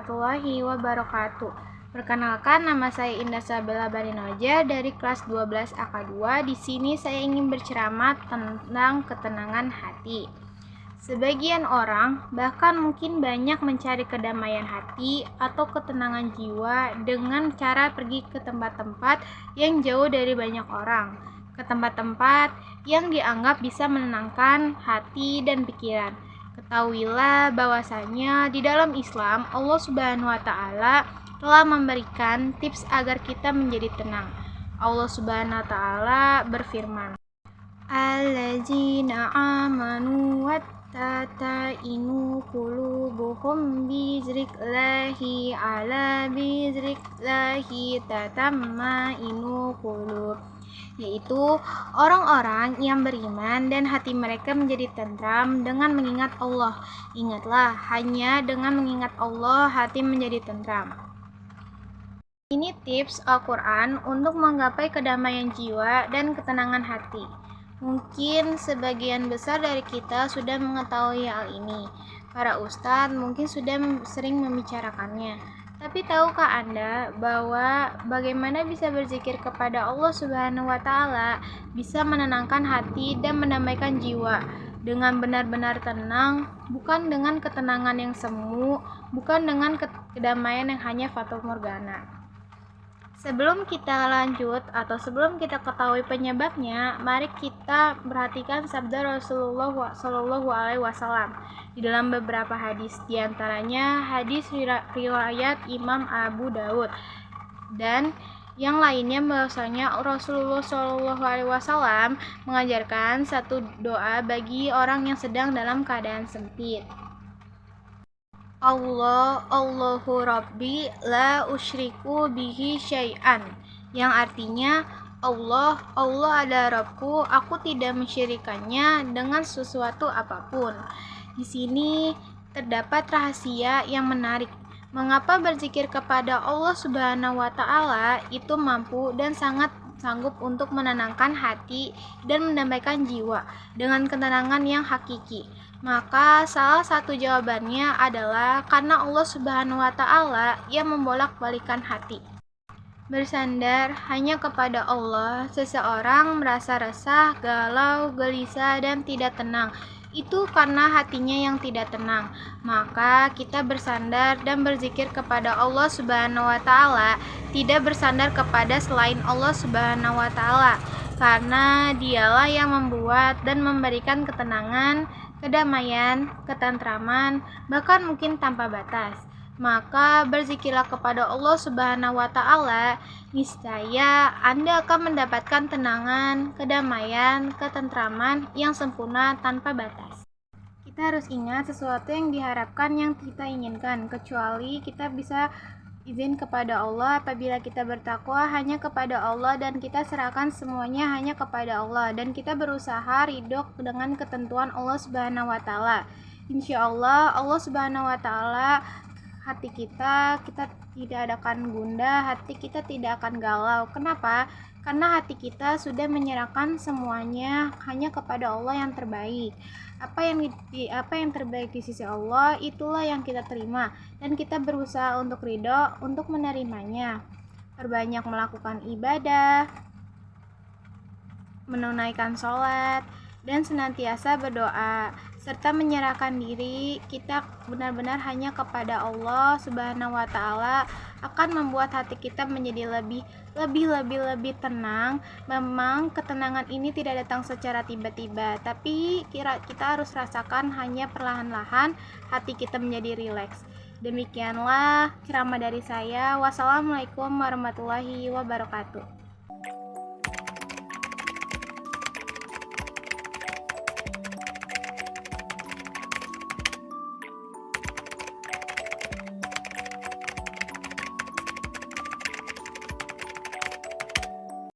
warahmatullahi wabarakatuh. Perkenalkan, nama saya Indah Sabella Barinoja dari kelas 12 AK2. Di sini saya ingin berceramah tentang ketenangan hati. Sebagian orang bahkan mungkin banyak mencari kedamaian hati atau ketenangan jiwa dengan cara pergi ke tempat-tempat yang jauh dari banyak orang, ke tempat-tempat yang dianggap bisa menenangkan hati dan pikiran. Ketahuilah bahwasanya di dalam Islam Allah Subhanahu wa taala telah memberikan tips agar kita menjadi tenang. Allah Subhanahu wa taala berfirman, Allazina amanu wattatainu qulubuhum bizikrillahi ala bizikrillahi tatammainu qulub, yaitu orang-orang yang beriman dan hati mereka menjadi tentram dengan mengingat Allah. Ingatlah, hanya dengan mengingat Allah hati menjadi tentram. Ini tips Al-Quran untuk menggapai kedamaian jiwa dan ketenangan hati. Mungkin sebagian besar dari kita sudah mengetahui hal ini. Para ustadz mungkin sudah sering membicarakannya. Tapi tahukah Anda bahwa bagaimana bisa berzikir kepada Allah Subhanahu wa taala bisa menenangkan hati dan mendamaikan jiwa dengan benar-benar tenang, bukan dengan ketenangan yang semu, bukan dengan kedamaian yang hanya fatamorgana. Sebelum kita lanjut atau sebelum kita ketahui penyebabnya, mari kita perhatikan sabda Rasulullah SAW di dalam beberapa hadis, diantaranya hadis riwayat Imam Abu Daud dan yang lainnya bahwasanya Rasulullah SAW mengajarkan satu doa bagi orang yang sedang dalam keadaan sempit. Allahu Rabbi la usyriku bihi syai'an, yang artinya Allah adalah Rabbku, aku tidak mensyirikannya dengan sesuatu apapun. Di sini terdapat rahasia yang menarik. Mengapa berzikir kepada Allah Subhanahu wa taala itu mampu dan sangat sanggup untuk menenangkan hati dan mendamaikan jiwa dengan ketenangan yang hakiki? Maka salah satu jawabannya adalah karena Allah Subhanahu wa taala yang membolak-balikan hati. Bersandar hanya kepada Allah, seseorang merasa resah, galau, gelisah, dan tidak tenang. Itu karena hatinya yang tidak tenang. Maka kita bersandar dan berzikir kepada Allah Subhanahu wa taala, tidak bersandar kepada selain Allah Subhanahu wa taala, karena Dialah yang membuat dan memberikan ketenangan, kedamaian, ketentraman, bahkan mungkin tanpa batas. Maka berzikirlah kepada Allah Subhanahu wa taala, niscaya Anda akan mendapatkan tenangan, kedamaian, ketentraman yang sempurna tanpa batas. Kita harus ingat sesuatu yang diharapkan yang kita inginkan, kecuali kita bisa izin kepada Allah apabila kita bertakwa hanya kepada Allah dan kita serahkan semuanya hanya kepada Allah dan kita berusaha ridho dengan ketentuan Allah Subhanahu wa taala. Insyaallah Allah Subhanahu wa taala hati kita tidak akan gundah, hati kita tidak akan galau. Kenapa? Karena hati kita sudah menyerahkan semuanya hanya kepada Allah yang terbaik. Apa yang terbaik di sisi Allah, itulah yang kita terima dan kita berusaha untuk ridho untuk menerimanya. Perbanyak melakukan ibadah, menunaikan sholat, dan senantiasa berdoa serta menyerahkan diri kita benar-benar hanya kepada Allah Subhanahu wa taala akan membuat hati kita menjadi lebih tenang. Memang ketenangan ini tidak datang secara tiba-tiba, tapi kita harus rasakan hanya perlahan-lahan hati kita menjadi rileks. Demikianlah ceramah dari saya. Wassalamualaikum warahmatullahi wabarakatuh.